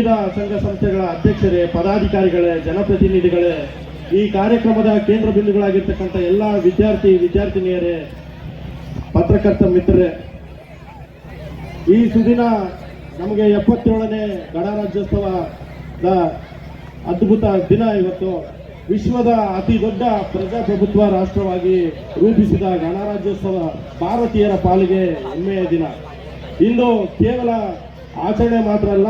ವಿವಿಧ ಸಂಘ ಸಂಸ್ಥೆಗಳ ಅಧ್ಯಕ್ಷರೇ, ಪದಾಧಿಕಾರಿಗಳೇ, ಜನಪ್ರತಿನಿಧಿಗಳೇ, ಈ ಕಾರ್ಯಕ್ರಮದ ಕೇಂದ್ರ ಬಿಂದುಗಳಾಗಿರ್ತಕ್ಕಂಥ ಎಲ್ಲ ವಿದ್ಯಾರ್ಥಿನಿಯರೇ, ಪತ್ರಕರ್ತ ಮಿತ್ರರೇ, ಈ ಸುದಿನ ನಮಗೆ 77ನೇ ಗಣರಾಜ್ಯೋತ್ಸವದ ಅದ್ಭುತ ದಿನ. ಇವತ್ತು ವಿಶ್ವದ ಅತಿ ದೊಡ್ಡ ಪ್ರಜಾಪ್ರಭುತ್ವ ರಾಷ್ಟ್ರವಾಗಿ ರೂಪಿಸಿದ ಗಣರಾಜ್ಯೋತ್ಸವ ಭಾರತೀಯರ ಪಾಲಿಗೆ ಹೆಮ್ಮೆಯ ದಿನ. ಇಂದು ಕೇವಲ ಆಚರಣೆ ಮಾತ್ರ ಅಲ್ಲ,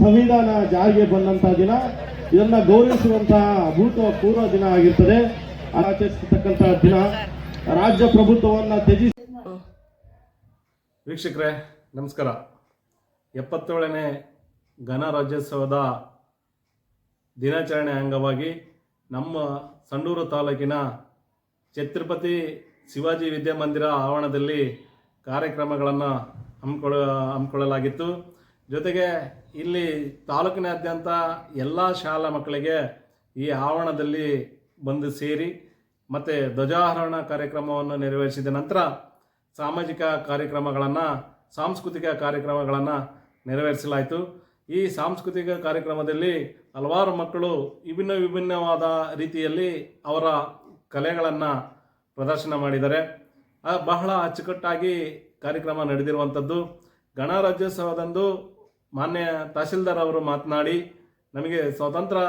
ಸಂವಿಧಾನ ಜಾರಿಗೆ ಬಂದಂತಹ ದಿನ. ಇದನ್ನ ಗೌರವಿಸುವಂತಹ ಅಭೂತಪೂರ್ವ ದಿನ ಆಗಿರ್ತದೆ. ಆಚರಿಸತಕ್ಕಂತಹ ದಿನ. ರಾಜ್ಯ ಪ್ರಭುತ್ವವನ್ನು ತ್ಯಜಿಸಿ. ವೀಕ್ಷಕರೇ ನಮಸ್ಕಾರ. 77ನೇ ಗಣರಾಜ್ಯೋತ್ಸವದ ದಿನಾಚರಣೆ ಅಂಗವಾಗಿ ನಮ್ಮ ಸಂಡೂರು ತಾಲೂಕಿನ ಛತ್ರಪತಿ ಶಿವಾಜಿ ವಿದ್ಯಾಮಂದಿರ ಆವರಣದಲ್ಲಿ ಕಾರ್ಯಕ್ರಮಗಳನ್ನು ಹಮ್ಮಿಕೊಳ್ಳಲಾಗಿತ್ತು. ಜೊತೆಗೆ ಇಲ್ಲಿ ತಾಲೂಕಿನಾದ್ಯಂತ ಎಲ್ಲ ಶಾಲಾ ಮಕ್ಕಳಿಗೆ ಈ ಆವರಣದಲ್ಲಿ ಬಂದು ಸೇರಿ ಮತ್ತು ಧ್ವಜಾರೋಹಣ ಕಾರ್ಯಕ್ರಮವನ್ನು ನೆರವೇರಿಸಿದ ನಂತರ ಸಾಂಸ್ಕೃತಿಕ ಕಾರ್ಯಕ್ರಮಗಳನ್ನು ನೆರವೇರಿಸಲಾಯಿತು. ಈ ಸಾಂಸ್ಕೃತಿಕ ಕಾರ್ಯಕ್ರಮದಲ್ಲಿ ಹಲವಾರು ಮಕ್ಕಳು ವಿಭಿನ್ನವಾದ ರೀತಿಯಲ್ಲಿ ಅವರ ಕಲೆಗಳನ್ನು ಪ್ರದರ್ಶನ ಮಾಡಿದ್ದಾರೆ. ಬಹಳ ಅಚ್ಚುಕಟ್ಟಾಗಿ ಕಾರ್ಯಕ್ರಮ ನಡೆದಿರುವಂಥದ್ದು. ಗಣರಾಜ್ಯೋತ್ಸವದಂದು ಮಾನ್ಯ ತಹಸೀಲ್ದಾರ್ ಅವರು ಮಾತನಾಡಿ, ನಮಗೆ ಸ್ವಾತಂತ್ರ್ಯ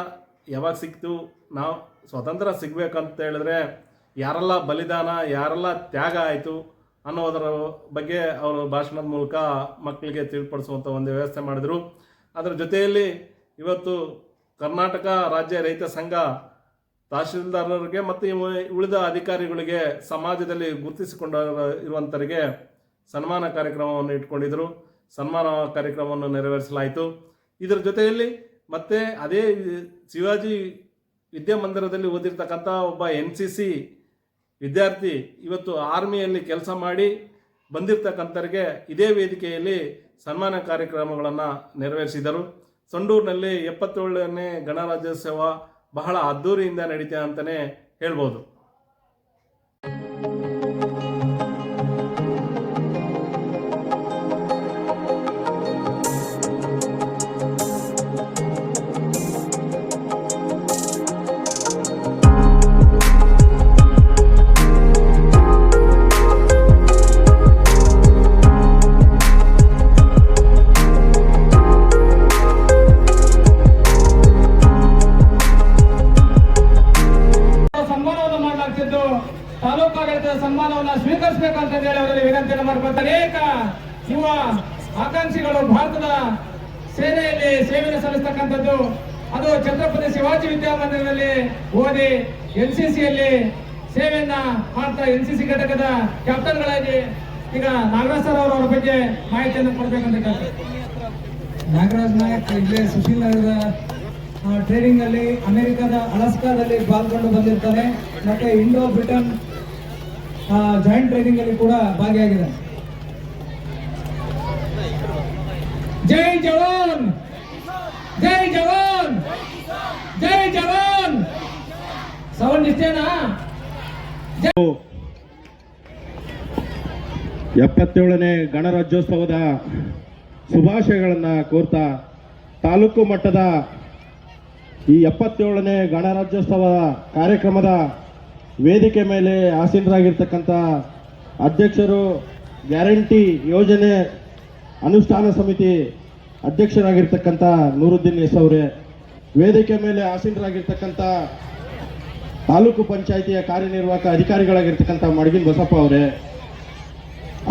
ಯಾವಾಗ ಸಿಕ್ತು, ನಾವು ಸ್ವಾತಂತ್ರ್ಯ ಸಿಗಬೇಕಂತ ಹೇಳಿದ್ರೆ ಯಾರೆಲ್ಲ ಬಲಿದಾನ, ಯಾರೆಲ್ಲ ತ್ಯಾಗ ಆಯಿತು ಅನ್ನೋದರ ಬಗ್ಗೆ ಅವರು ಭಾಷಣದ ಮೂಲಕ ಮಕ್ಕಳಿಗೆ ತಿಳಿಪಡಿಸುವಂಥ ಒಂದು ವ್ಯವಸ್ಥೆ ಮಾಡಿದರು. ಅದರ ಜೊತೆಯಲ್ಲಿ ಇವತ್ತು ಕರ್ನಾಟಕ ರಾಜ್ಯ ರೈತ ಸಂಘ ತಹಶೀಲ್ದಾರರಿಗೆ ಮತ್ತು ಉಳಿದ ಅಧಿಕಾರಿಗಳಿಗೆ ಸಮಾಜದಲ್ಲಿ ಗುರುತಿಸಿಕೊಂಡಿರುವಂಥವರಿಗೆ ಸನ್ಮಾನ ಕಾರ್ಯಕ್ರಮವನ್ನು ಇಟ್ಕೊಂಡಿದ್ದರು. ಸನ್ಮಾನ ಕಾರ್ಯಕ್ರಮವನ್ನು ನೆರವೇರಿಸಲಾಯಿತು. ಇದರ ಜೊತೆಯಲ್ಲಿ ಮತ್ತೆ ಅದೇ ಶಿವಾಜಿ ವಿದ್ಯಾಮಂದಿರದಲ್ಲಿ ಓದಿರ್ತಕ್ಕಂಥ ಒಬ್ಬ NCC ವಿದ್ಯಾರ್ಥಿ ಇವತ್ತು ಆರ್ಮಿಯಲ್ಲಿ ಕೆಲಸ ಮಾಡಿ ಬಂದಿರತಕ್ಕಂಥವರಿಗೆ ಇದೇ ವೇದಿಕೆಯಲ್ಲಿ ಸನ್ಮಾನ ಕಾರ್ಯಕ್ರಮಗಳನ್ನು ನೆರವೇರಿಸಿದರು. ಸಂಡೂರಿನಲ್ಲಿ 77ನೇ ಗಣರಾಜ್ಯೋತ್ಸವ ಬಹಳ ಅದ್ದೂರಿಯಿಂದ ನಡೀತಾ ಅಂತಲೇ ಹೇಳ್ಬೋದು. ತಾಲೂಕಾಡಳಿತದ ಸನ್ಮಾನವನ್ನು ಸ್ವೀಕರಿಸಬೇಕಂತ ಹೇಳಿ ಅವರಲ್ಲಿ ವಿನಂತಿಯನ್ನು ಮಾಡ್ಕೊಳ್ತಾರೆ. ಅನೇಕ ಯುವ ಆಕಾಂಕ್ಷಿಗಳು ಭಾರತದ ಸೇನೆಯಲ್ಲಿ ಸೇವೆಯನ್ನು ಸಲ್ಲಿಸ್ತಕ್ಕಂಥದ್ದು. ಅದು ಛತ್ರಪತಿ ಶಿವಾಜಿ ವಿದ್ಯಾಮಂದಿರದಲ್ಲಿ ಓದಿ NCCಯಲ್ಲಿ ಸೇವೆಯನ್ನ ಮಾಡ್ತಾ NCC ಘಟಕದ ಕ್ಯಾಪ್ಟನ್ಗಳಾಗಿ ಈಗ ನಾಗರಾಜ್ ಸರ್ ಅವರ ಬಗ್ಗೆ ಮಾಹಿತಿಯನ್ನು ಕೊಡಬೇಕಂತ ಹೇಳ್ತಾರೆ. ನಾಗರಾಜ್ ನಾಯಕ್ ಇಲ್ಲೇ ಸುಶೀಲ್ ನಗರದ ಟ್ರೇನಿಂಗ್ ಅಲ್ಲಿ ಅಮೆರಿಕದ ಅಲಾಸ್ಕಾದಲ್ಲಿ ಪಾಲ್ಗೊಂಡು ಬಂದಿರ್ತಾರೆ. ಮತ್ತೆ ಇಂಡೋ ಬ್ರಿಟನ್ ಜಾಯಿಂಟ್ ಟ್ರೈನಿಂಗ್ ಅಲ್ಲಿ ಕೂಡ ಭಾಗಿಯಾಗಿದ್ದಾರೆ. ಜೈ ಜವಾನ್, ಜೈ ಜವಾನ್, ಜೈ ಜವಾನ್. ಸೌಂಡ್ ಇಷ್ಟೇನಾ? 77ನೇ ಗಣರಾಜ್ಯೋತ್ಸವದ ಶುಭಾಶಯಗಳನ್ನು ಕೋರ್ತಾ ತಾಲೂಕು ಮಟ್ಟದ ಈ 77ನೇ ಗಣರಾಜ್ಯೋತ್ಸವ ಕಾರ್ಯಕ್ರಮದ ವೇದಿಕೆ ಮೇಲೆ ಆಸೀನರಾಗಿರ್ತಕ್ಕಂಥ ಅಧ್ಯಕ್ಷರು, ಗ್ಯಾರಂಟಿ ಯೋಜನೆ ಅನುಷ್ಠಾನ ಸಮಿತಿ ಅಧ್ಯಕ್ಷರಾಗಿರ್ತಕ್ಕಂಥ ನೂರುದ್ದೀನ್ ಎಸ್ ಅವರೇ, ವೇದಿಕೆ ಮೇಲೆ ಆಸೀನರಾಗಿರ್ತಕ್ಕಂಥ ತಾಲೂಕು ಪಂಚಾಯಿತಿಯ ಕಾರ್ಯನಿರ್ವಾಹಕ ಅಧಿಕಾರಿಗಳಾಗಿರ್ತಕ್ಕಂಥ ಮಡಗಿನ ಬಸಪ್ಪ ಅವರೇ,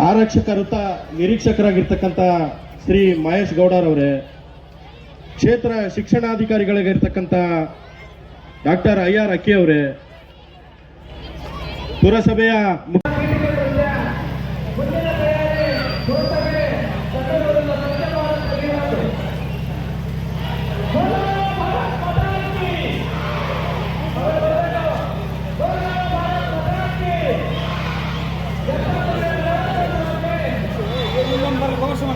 ಆರಕ್ಷಕ ವೃತ್ತ ನಿರೀಕ್ಷಕರಾಗಿರ್ತಕ್ಕಂಥ ಶ್ರೀ ಮಹೇಶ್ ಗೌಡರವರೇ, ಕ್ಷೇತ್ರ ಶಿಕ್ಷಣಾಧಿಕಾರಿಗಳಾಗಿರ್ತಕ್ಕಂಥ ಡಾಕ್ಟರ್ IR ಅಕ್ಕಿ ಅವರೇ, ಪುರಸಭೆಯ ಘೋಷಣೆ